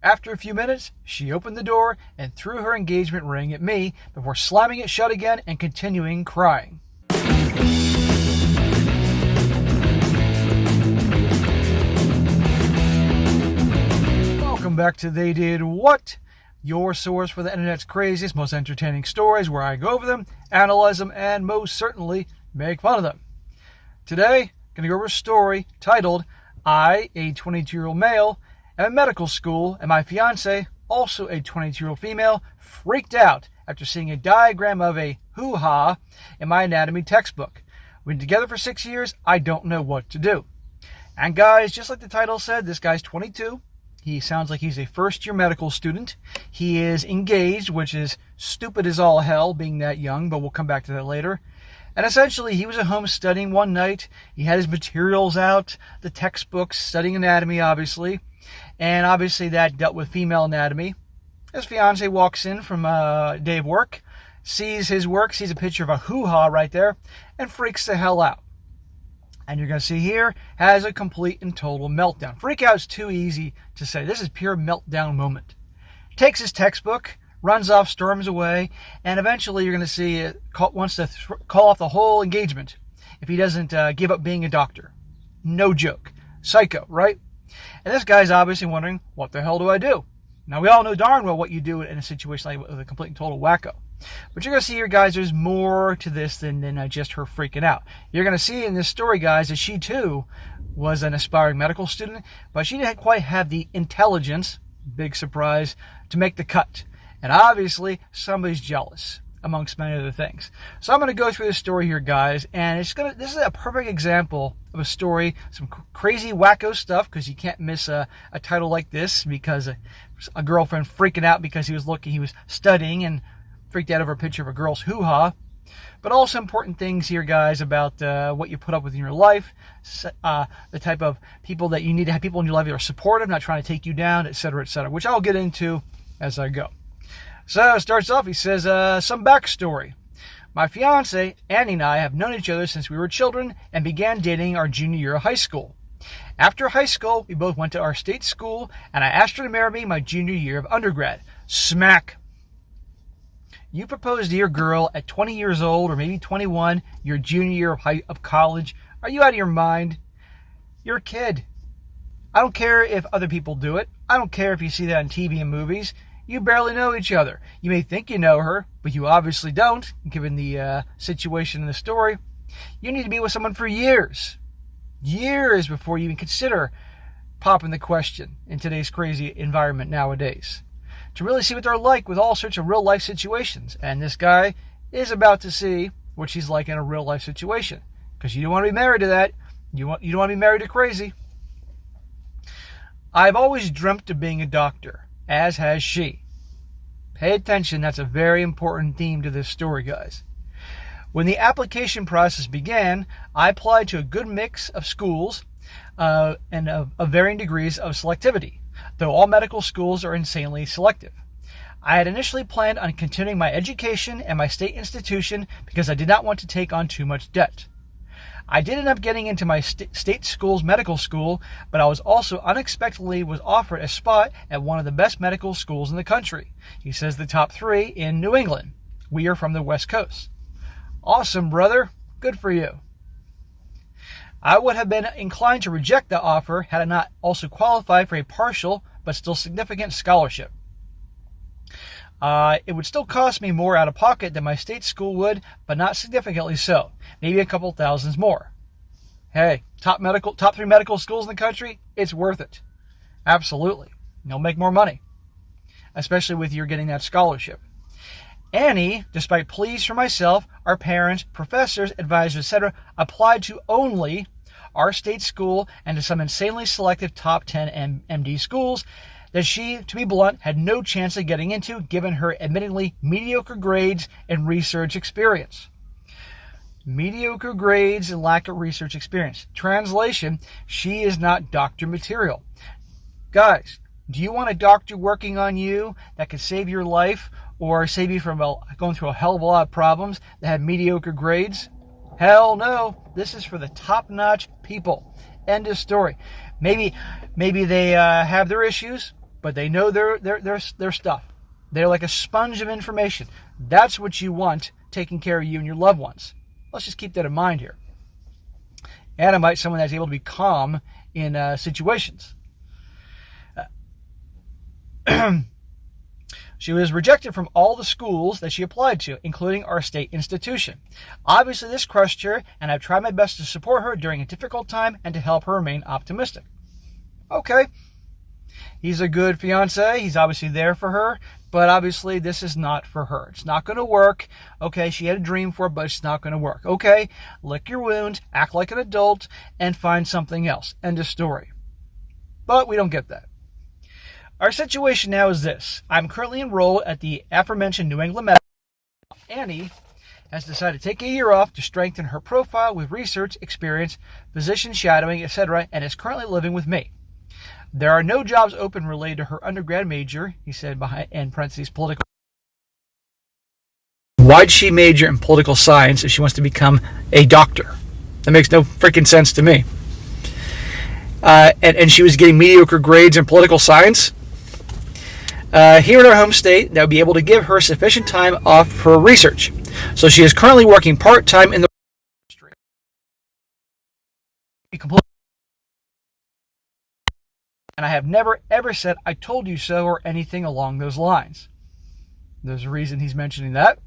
After a few minutes, she opened the door and threw her engagement ring at me before slamming it shut again and continuing crying. Welcome back to They Did What? Your source for the internet's craziest, most entertaining stories, where I go over them, analyze them, and most certainly make fun of them. Today, I'm going to go over a story titled, I, a 22-year-old male, am in medical school, and my fiancée, also a 22-year-old female, freaked out after seeing a diagram of a hoo-haw in my anatomy textbook. We've been together for 6 years. I don't know what to do. And guys, just like the title said, this guy's 22. He sounds like he's a first-year medical student. He is engaged, which is stupid as all hell, being that young, but we'll come back to that later. And essentially, he was at home studying one night. He had his materials out, the textbooks, studying anatomy, obviously. And obviously, that dealt with female anatomy. His fiancée walks in from a day of work, sees his work, sees a picture of a hoo-ha right there, and freaks the hell out. And you're going to see here, has a complete and total meltdown. Freak out is too easy to say. This is pure meltdown moment. Takes his textbook, runs off, storms away, and eventually you're going to see wants to call off the whole engagement if he doesn't give up being a doctor. No joke. Psycho, right? And this guy's obviously wondering, what the hell do I do? Now, we all know darn well what you do in a situation like with a complete and total wacko. But you're going to see here, guys, there's more to this than just her freaking out. You're going to see in this story, guys, that she, too, was an aspiring medical student, but she didn't quite have the intelligence, big surprise, to make the cut. And obviously, somebody's jealous, amongst many other things. So I'm going to go through this story here, guys, and this is a perfect example of a story, some crazy wacko stuff, because you can't miss a title like this, because a girlfriend freaking out because he was studying and freaked out over a picture of a girl's hoo-ha. But also important things here, guys, about what you put up with in your life, the type of people that you need to have people in your life that are supportive, not trying to take you down, etc., which I'll get into as I go. So it starts off, he says, some backstory. My fiancée, Annie, and I have known each other since we were children and began dating our junior year of high school. After high school, we both went to our state school, and I asked her to marry me my junior year of undergrad. Smack. You proposed to your girl at 20 years old, or maybe 21, your junior year of college. Are you out of your mind? You're a kid. I don't care if other people do it. I don't care if you see that on TV and movies. You barely know each other. You may think you know her, but you obviously don't, given the situation in the story. You need to be with someone for years. Years before you even consider popping the question in today's crazy environment nowadays, to really see what they're like with all sorts of real-life situations. And this guy is about to see what she's like in a real-life situation, because you don't want to be married to that. You don't want to be married to crazy. I've always dreamt of being a doctor, as has she. Pay attention, that's a very important theme to this story, guys. When the application process began, I applied to a good mix of schools and of varying degrees of selectivity, though all medical schools are insanely selective. I had initially planned on continuing my education at my state institution because I did not want to take on too much debt. I did end up getting into my state school's medical school, but I was also unexpectedly offered a spot at one of the best medical schools in the country. He says the top 3 in New England. We are from the West Coast. Awesome, brother. Good for you. I would have been inclined to reject the offer had I not also qualified for a partial but still significant scholarship. It would still cost me more out of pocket than my state school would, but not significantly so. Maybe a couple thousands more. Hey, top 3 medical schools in the country, it's worth it. Absolutely. You'll make more money, especially with you getting that scholarship. Annie, despite pleas from myself, our parents, professors, advisors, etc., applied to only our state school and to some insanely selective top 10 MD schools that she, to be blunt, had no chance of getting into, given her admittedly mediocre grades and research experience. Mediocre grades and lack of research experience. Translation, she is not doctor material. Guys, do you want a doctor working on you that could save your life or save you from going through a hell of a lot of problems that have mediocre grades? Hell no. This is for the top-notch people. End of story. Maybe they have their issues. but they know their stuff. They're like a sponge of information. That's what you want taking care of you and your loved ones. Let's just keep that in mind here. Adamite, someone that's able to be calm in situations. She was rejected from all the schools that she applied to, including our state institution. Obviously, this crushed her, and I've tried my best to support her during a difficult time and to help her remain optimistic. Okay. He's a good fiancé. He's obviously there for her, but obviously this is not for her. It's not going to work. Okay, she had a dream for it, but it's not going to work. Okay, lick your wounds, act like an adult, and find something else. End of story. But we don't get that. Our situation now is this. I'm currently enrolled at the aforementioned New England Medical. Annie has decided to take a year off to strengthen her profile with research, experience, physician shadowing, etc., and is currently living with me. There are no jobs open related to her undergrad major, he said behind in parentheses, political. Why'd she major in political science if she wants to become a doctor? That makes no freaking sense to me. And she was getting mediocre grades in political science. Here in her home state, that would be able to give her sufficient time off for research. So she is currently working part-time in the industry. And I have never, ever said, I told you so, or anything along those lines. There's a reason he's mentioning that.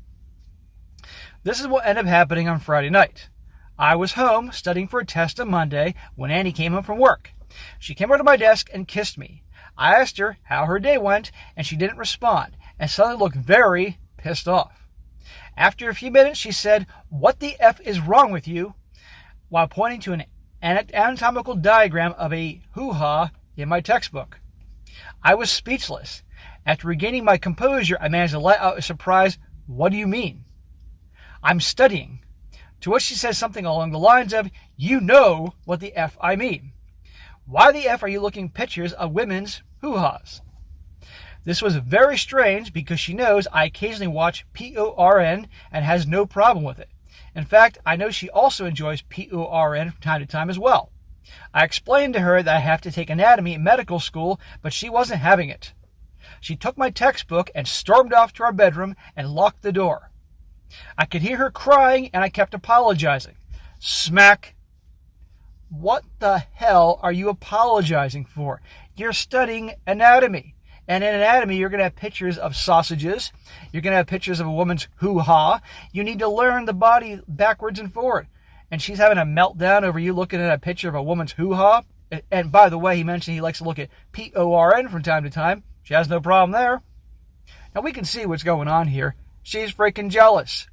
This is what ended up happening on Friday night. I was home studying for a test on Monday when Annie came home from work. She came over to my desk and kissed me. I asked her how her day went, and she didn't respond, and suddenly looked very pissed off. After a few minutes, she said, "What the F is wrong with you?" while pointing to an anatomical diagram of a hoo-haw in my textbook. I was speechless. After regaining my composure, I managed to let out a surprised, "What do you mean?" "I'm studying." To which she says something along the lines of, "You know what the F I mean. Why the F are you looking pictures of women's hoo-haws?" This was very strange because she knows I occasionally watch PORN and has no problem with it. In fact, I know she also enjoys PORN from time to time as well. I explained to her that I have to take anatomy in medical school, but she wasn't having it. She took my textbook and stormed off to our bedroom and locked the door. I could hear her crying and I kept apologizing. Smack. What the hell are you apologizing for? You're studying anatomy. And in anatomy, you're going to have pictures of sausages. You're going to have pictures of a woman's hoo-ha. You need to learn the body backwards and forward. And she's having a meltdown over you looking at a picture of a woman's hoo-ha. And by the way, he mentioned he likes to look at PORN from time to time. She has no problem there. Now we can see what's going on here. She's freaking jealous.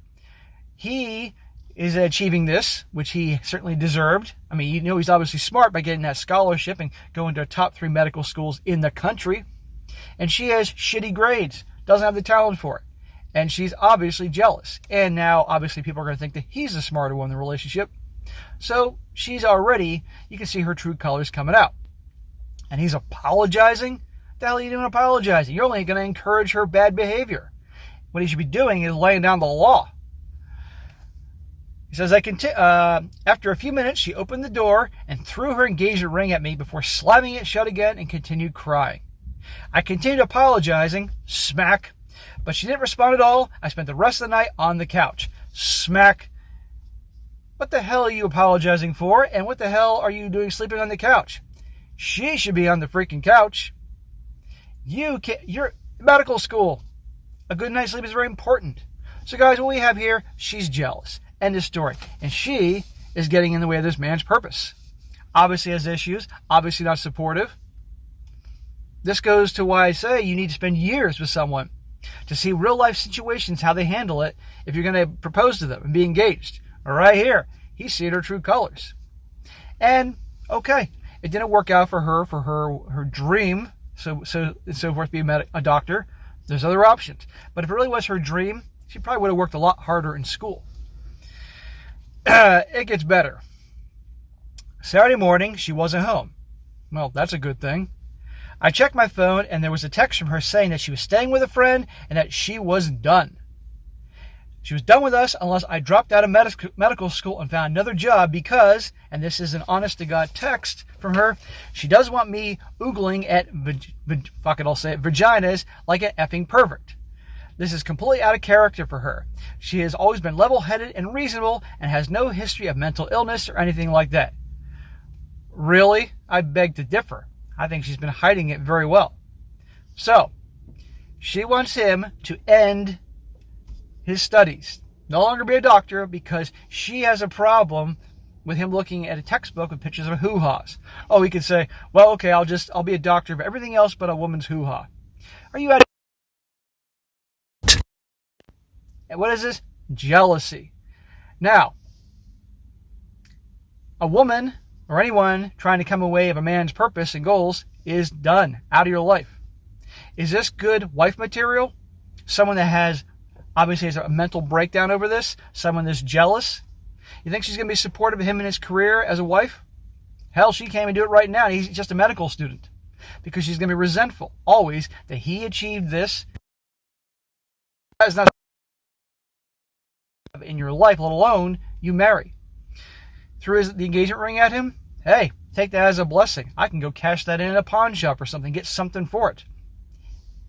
He is achieving this, which he certainly deserved. I mean, you know he's obviously smart by getting that scholarship and going to top 3 medical schools in the country. And she has shitty grades, doesn't have the talent for it. And she's obviously jealous. And now, obviously, people are going to think that he's the smarter one in the relationship. So she's already, you can see her true colors coming out. And he's apologizing? What the hell are you doing apologizing? You're only going to encourage her bad behavior. What he should be doing is laying down the law. He says, after a few minutes, she opened the door and threw her engagement ring at me before slamming it shut again and continued crying. I continued apologizing, smack, but she didn't respond at all. I spent the rest of the night on the couch, smack. What the hell are you apologizing for? And what the hell are you doing sleeping on the couch? She should be on the freaking couch. You're medical school. A good night's sleep is very important. So guys, what we have here, she's jealous. End of story. And she is getting in the way of this man's purpose. Obviously has issues. Obviously not supportive. This goes to why I say you need to spend years with someone to see real life situations, how they handle it, if you're going to propose to them and be engaged. Right here, he's seeing her true colors. And, okay, it didn't work out for her dream, so forth, being a doctor. There's other options. But if it really was her dream, she probably would have worked a lot harder in school. It gets better. Saturday morning, she wasn't home. Well, that's a good thing. I checked my phone, and there was a text from her saying that she was staying with a friend and that she was done. She was done with us unless I dropped out of medical school and found another job because, and this is an honest-to-God text from her, she doesn't want me oogling at, I'll say it, vaginas like an effing pervert. This is completely out of character for her. She has always been level-headed and reasonable and has no history of mental illness or anything like that. Really? I beg to differ. I think she's been hiding it very well. So, she wants him to end his studies, no longer be a doctor, because she has a problem with him looking at a textbook with pictures of hoo-haws. Oh, he could say, well, okay, I'll be a doctor of everything else but a woman's hoo-ha. Are you out of... And what is this? Jealousy. Now, a woman or anyone trying to come away of a man's purpose and goals is done, out of your life. Is this good wife material? Someone that obviously has a mental breakdown over this? Someone that's jealous? You think she's going to be supportive of him in his career as a wife? Hell, she can't even do it right now. He's just a medical student. Because she's going to be resentful, always, that he achieved this. That is not in your life, let alone you marry. Threw the engagement ring at him? Hey, take that as a blessing. I can go cash that in at a pawn shop or something, get something for it.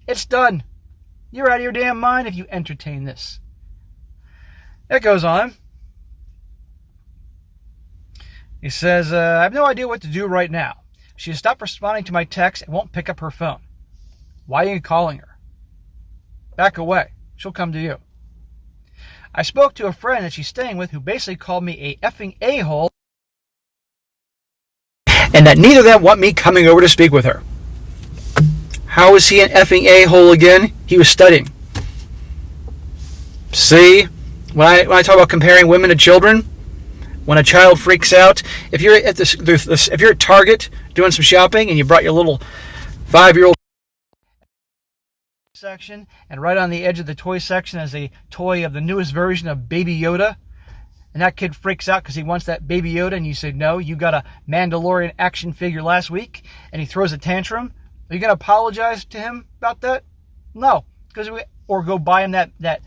It's done. You're out of your damn mind if you entertain this. It goes on. He says, I have no idea what to do right now. She has stopped responding to my texts and won't pick up her phone. Why are you calling her? Back away. She'll come to you. I spoke to a friend that she's staying with who basically called me a effing a-hole, and that neither of them want me coming over to speak with her. How is he an effing a-hole again? He was studying. See? When I talk about comparing women to children, when a child freaks out, if you're at Target doing some shopping and you brought your little 5-year-old section, and right on the edge of the toy section is a toy of the newest version of Baby Yoda, and that kid freaks out because he wants that Baby Yoda, and you say, no, you got a Mandalorian action figure last week, and he throws a tantrum. Are you going to apologize to him about that? No. Or go buy him that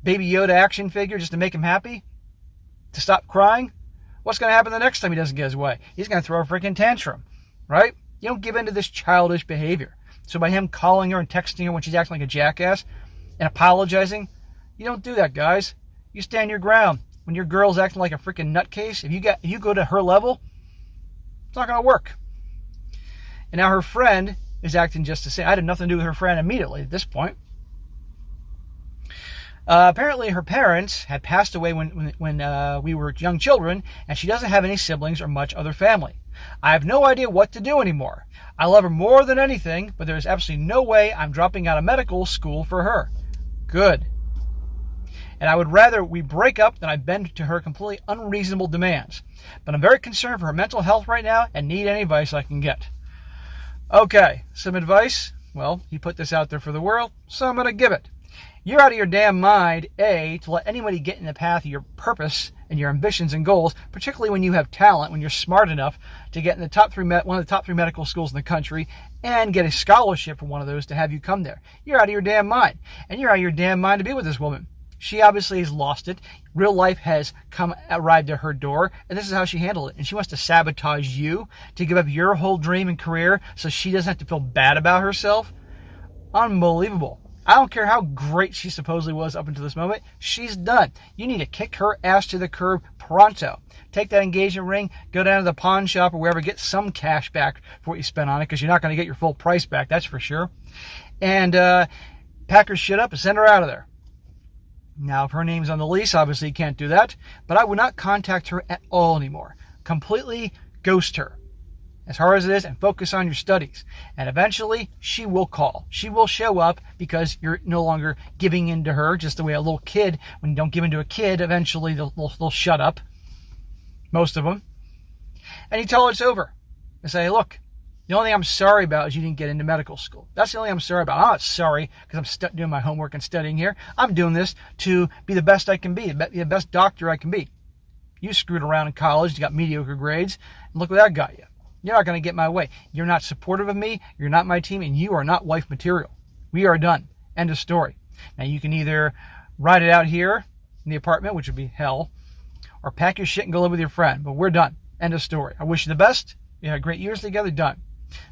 Baby Yoda action figure just to make him happy? To stop crying? What's going to happen the next time he doesn't get his way? He's going to throw a freaking tantrum, right? You don't give in to this childish behavior. So by him calling her and texting her when she's acting like a jackass and apologizing, you don't do that, guys. You stand your ground. When your girl's acting like a freaking nutcase, if you go to her level, it's not going to work. And now her friend is acting just the same. I had nothing to do with her friend immediately at this point. Apparently her parents had passed away when we were young children, and she doesn't have any siblings or much other family. I have no idea what to do anymore. I love her more than anything, but there is absolutely no way I'm dropping out of medical school for her. Good. And I would rather we break up than I bend to her completely unreasonable demands. But I'm very concerned for her mental health right now and need any advice I can get. Okay, some advice. Well, he put this out there for the world, so I'm going to give it. You're out of your damn mind, A, to let anybody get in the path of your purpose and your ambitions and goals, particularly when you have talent, when you're smart enough to get in the one of the top 3 medical schools in the country and get a scholarship from one of those to have you come there. You're out of your damn mind. And you're out of your damn mind to be with this woman. She obviously has lost it. Real life has arrived at her door, and this is how she handled it. And she wants to sabotage you to give up your whole dream and career so she doesn't have to feel bad about herself. Unbelievable. I don't care how great she supposedly was up until this moment. She's done. You need to kick her ass to the curb pronto. Take that engagement ring, go down to the pawn shop or wherever, get some cash back for what you spent on it, because you're not going to get your full price back, that's for sure. And pack her shit up and send her out of there. Now, if her name's on the lease, obviously you can't do that, but I would not contact her at all anymore. Completely ghost her, as hard as it is, and focus on your studies. And eventually, she will call. She will show up because you're no longer giving in to her, just the way a little kid, when you don't give in to a kid, eventually they'll shut up. Most of them. And you tell her it's over. And say, look, the only thing I'm sorry about is you didn't get into medical school. That's the only thing I'm sorry about. I'm not sorry because I'm doing my homework and studying here. I'm doing this to be the best I can be, the best doctor I can be. You screwed around in college, you got mediocre grades, and look what that got you. You're not going to get my way. You're not supportive of me, you're not my team, and you are not wife material. We are done. End of story. Now you can either ride it out here in the apartment, which would be hell, or pack your shit and go live with your friend. But we're done. End of story. I wish you the best. You had great years together. Done.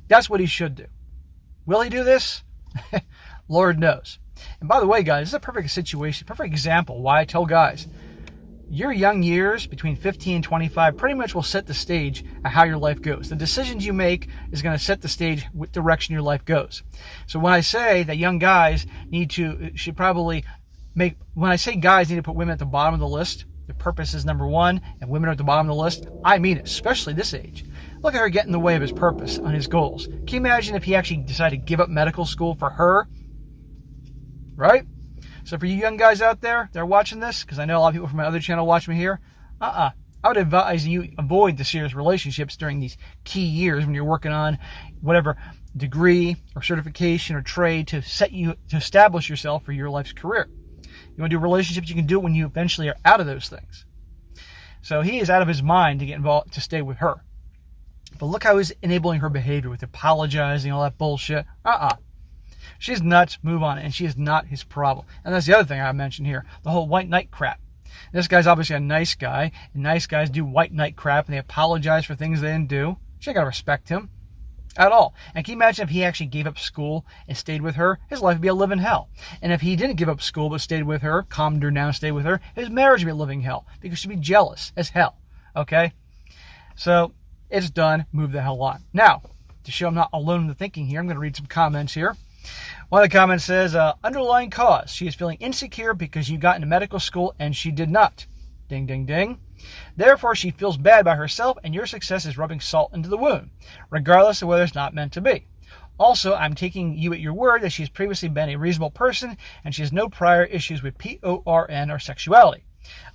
That's what he should do. Will he do this? Lord knows. And by the way, guys, this is a perfect situation, perfect example why I tell guys, your young years between 15 and 25 pretty much will set the stage of how your life goes. The decisions you make is going to set the stage what direction your life goes. So when I say that young guys should probably make, when I say guys need to put women at the bottom of the list, the purpose is number one, and women are at the bottom of the list, I mean it, especially this age. Look at her get in the way of his purpose on his goals. Can you imagine if he actually decided to give up medical school for her? Right? So for you young guys out there that are watching this, because I know a lot of people from my other channel watch me here, I would advise you avoid the serious relationships during these key years when you're working on whatever degree or certification or trade to establish yourself for your life's career. You want to do relationships, you can do it when you eventually are out of those things. So he is out of his mind to get involved, to stay with her. But look how he's enabling her behavior with apologizing, all that bullshit. She's nuts, move on, and she is not his problem. And that's the other thing I mentioned here, the whole white knight crap. This guy's obviously a nice guy, and nice guys do white knight crap, and they apologize for things they didn't do. She ain't got to respect him at all. And can you imagine if he actually gave up school and stayed with her? His life would be a living hell. And if he didn't give up school but stayed with her, calmed her down, stayed with her, his marriage would be a living hell, because she'd be jealous as hell. Okay? So, it's done. Move the hell on. Now, to show I'm not alone in the thinking here, I'm going to read some comments here. One of the comments says, underlying cause. She is feeling insecure because you got into medical school and she did not. Ding, ding, ding. Therefore, she feels bad about herself and your success is rubbing salt into the wound, regardless of whether it's not meant to be. Also, I'm taking you at your word that she's previously been a reasonable person and she has no prior issues with PORN or sexuality.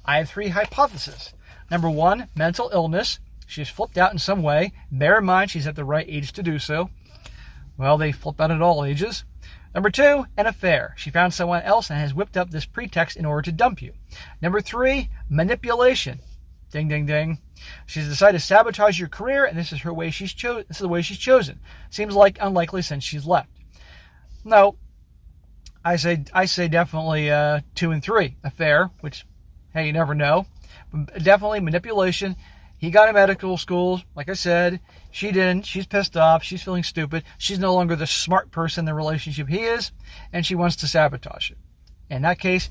I have 3 hypotheses. Number 1, mental illness. She has flipped out in some way. Bear in mind she's at the right age to do so. Well, they flip out at all ages. Number 2, an affair. She found someone else and has whipped up this pretext in order to dump you. Number 3, manipulation. Ding, ding, ding. She's decided to sabotage your career, and this is her way she's chosen. This is the way she's chosen. Seems like unlikely since she's left. No, I say definitely 2 and 3, affair, which, hey, you never know. But definitely manipulation. He got in medical school, like I said. She didn't. She's pissed off. She's feeling stupid. She's no longer the smart person in the relationship he is, and she wants to sabotage it. In that case,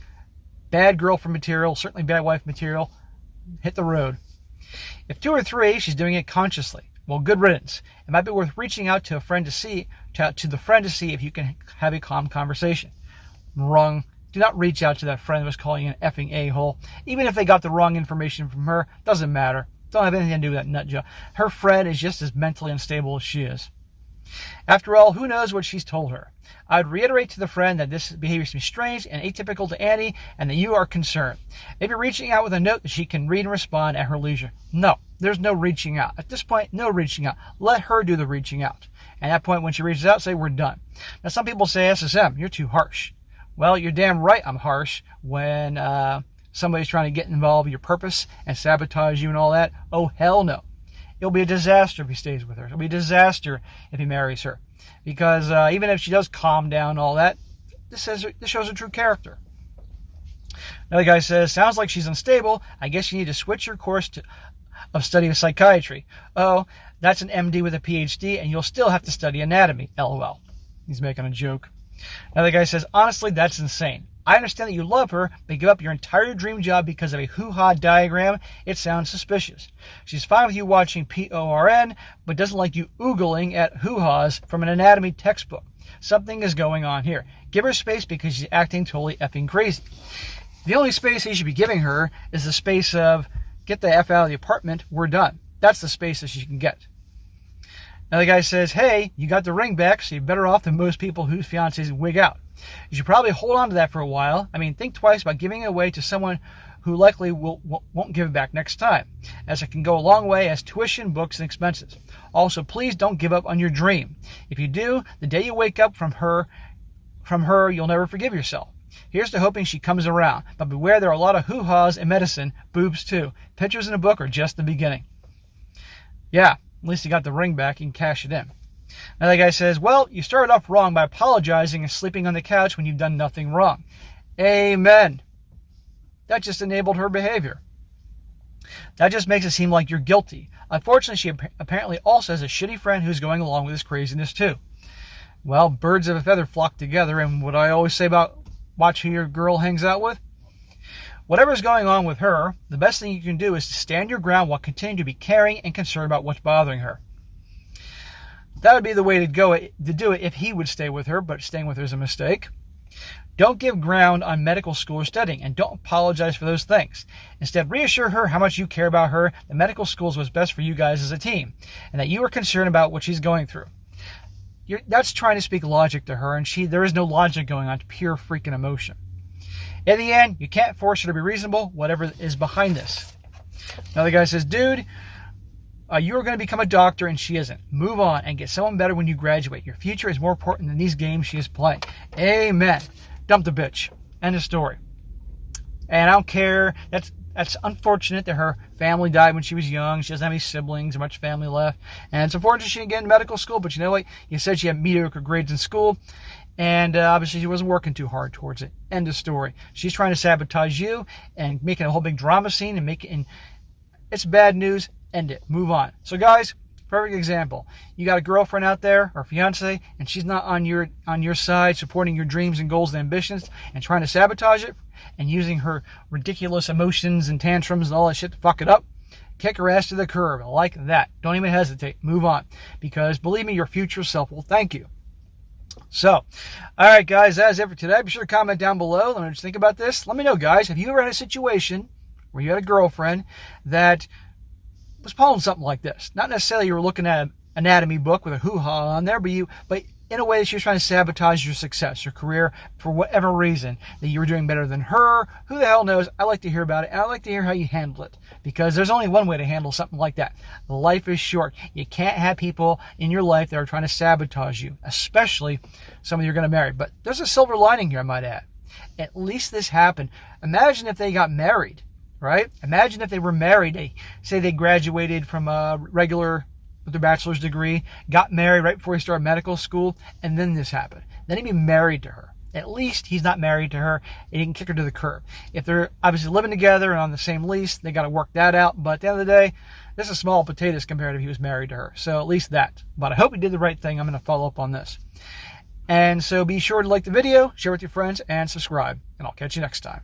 bad girlfriend material, certainly bad wife material, hit the road. If 2 or 3, she's doing it consciously. Well, good riddance. It might be worth reaching out to a friend to see if you can have a calm conversation. Wrong. Do not reach out to that friend who was calling you an effing a-hole. Even if they got the wrong information from her, doesn't matter. Don't have anything to do with that nut job. Her friend is just as mentally unstable as she is. After all, who knows what she's told her? I would reiterate to the friend that this behavior seems strange and atypical to Annie and that you are concerned. Maybe reaching out with a note that she can read and respond at her leisure. No, there's no reaching out. At this point, no reaching out. Let her do the reaching out. And at that point, when she reaches out, say, we're done. Now, some people say, SSM, you're too harsh. Well, you're damn right I'm harsh when somebody's trying to get involved with your purpose and sabotage you and all that. Oh, hell no. It'll be a disaster if he stays with her. It'll be a disaster if he marries her. Because even if she does calm down and all that, this shows her true character. Another guy says, sounds like she's unstable. I guess you need to switch your course of study of psychiatry. Oh, that's an MD with a PhD, and you'll still have to study anatomy. LOL. He's making a joke. Another guy says, honestly, that's insane. I understand that you love her, but give up your entire dream job because of a hoo-ha diagram. It sounds suspicious. She's fine with you watching PORN, but doesn't like you oogling at hoo-haws from an anatomy textbook. Something is going on here. Give her space because she's acting totally effing crazy. The only space he should be giving her is the space of, get the F out of the apartment, we're done. That's the space that she can get. Another guy says, hey, you got the ring back, so you're better off than most people whose fiancés wig out. You should probably hold on to that for a while. I mean, think twice about giving it away to someone who likely won't give it back next time, as it can go a long way as tuition, books, and expenses. Also, please don't give up on your dream. If you do, the day you wake up from her, you'll never forgive yourself. Here's to hoping she comes around, but beware there are a lot of hoo-haws in medicine, boobs too. Pictures in a book are just the beginning. Yeah, at least you got the ring back, you can cash it in. Another guy says, well, you started off wrong by apologizing and sleeping on the couch when you've done nothing wrong. Amen. That just enabled her behavior. That just makes it seem like you're guilty. Unfortunately, she apparently also has a shitty friend who's going along with this craziness too. Well, birds of a feather flock together, and what I always say about watch who your girl hangs out with. Whatever's going on with her, the best thing you can do is to stand your ground while continuing to be caring and concerned about what's bothering her. That would be the way to do it if he would stay with her, but staying with her is a mistake. Don't give ground on medical school or studying, and don't apologize for those things. Instead, reassure her how much you care about her, that medical school is what's best for you guys as a team, and that you are concerned about what she's going through. That's trying to speak logic to her, and there is no logic going on. It's pure freaking emotion. In the end, you can't force her to be reasonable, whatever is behind this. Another guy says, dude, you are going to become a doctor and she isn't. Move on and get someone better when you graduate. Your future is more important than these games she is playing. Amen. Dump the bitch. End of story. And I don't care. That's unfortunate that her family died when she was young. She doesn't have any siblings or much family left. And it's unfortunate she didn't get into medical school, but you know what? You said she had mediocre grades in school. And obviously she wasn't working too hard towards it. End of story. She's trying to sabotage you and making a whole big drama scene and it's bad news. End it. Move on. So guys, perfect example. You got a girlfriend out there or fiance, and she's not on your side, supporting your dreams and goals and ambitions, and trying to sabotage it, and using her ridiculous emotions and tantrums and all that shit to fuck it up. Kick her ass to the curb like that. Don't even hesitate. Move on. Because believe me, your future self will thank you. So, all right, guys, that's it for today. Be sure to comment down below. Let me just think about this. Let me know, guys, have you ever had a situation where you had a girlfriend that was pulling something like this? Not necessarily you were looking at an anatomy book with a hoo-haw on there, but in a way that she was trying to sabotage your success, your career, for whatever reason, that you were doing better than her. Who the hell knows? I like to hear about it, and I like to hear how you handle it, because there's only one way to handle something like that. Life is short. You can't have people in your life that are trying to sabotage you, especially somebody you're going to marry. But there's a silver lining here, I might add. At least this happened. Imagine if they got married, right? Imagine if they were married. Say they graduated from a regular with their bachelor's degree, got married right before he started medical school, and then this happened. Then he'd be married to her. At least he's not married to her, and he can kick her to the curb. If they're obviously living together and on the same lease, they got to work that out. But at the end of the day, this is small potatoes compared to if he was married to her. So at least that. But I hope he did the right thing. I'm going to follow up on this. And so be sure to like the video, share with your friends, and subscribe. And I'll catch you next time.